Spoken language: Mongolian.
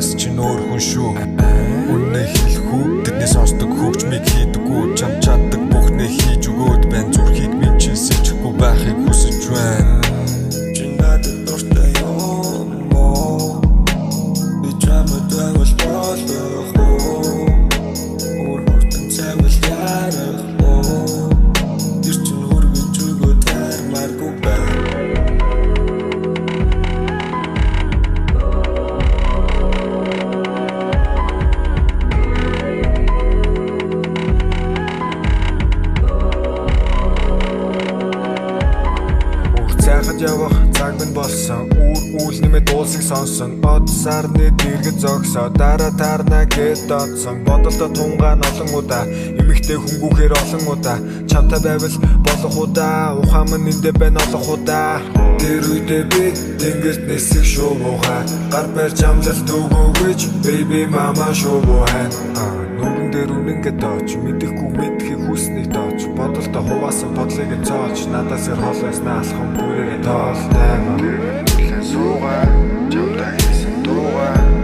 бас чи нөөр хүн шүү. Үнэ хэлэх үү тэрний сонсдог хөгжмийг хийдэггүй чам чаддаг бүхнээ хийж өгөөд байна. Зүрхийг минь чи сэлчихгүй байхыг хүсэж байна. Сайхад явах цаг минь болсон. Үйл нэмээ дуулсыг сонсон. Од сарны дэргэд зогсоо. Дараа таарна гэд додсон. Бодолтой тунгаан олон удаа. Эмэгтэй хөнгүүхээр олон удаа. Чамтай байвал болох удаа. Ухаан минь эндэ байна олох удаа. Тэр үедээ би тэнгэрт нисэх шуувуухай. Гар барьж амлалт өгөөгүй baby mama шуувуухай. Нүрэн дээр үнэнгээ дооч. Мэдэхгүй мэдхийг хүснэх дооч. Бодолтой хуваасан бодлыг цоолж. Надаас ир хол байснаа алхам бүрээрээ тоол тайван. Суугаа, чамтай хийсэн дуугаа.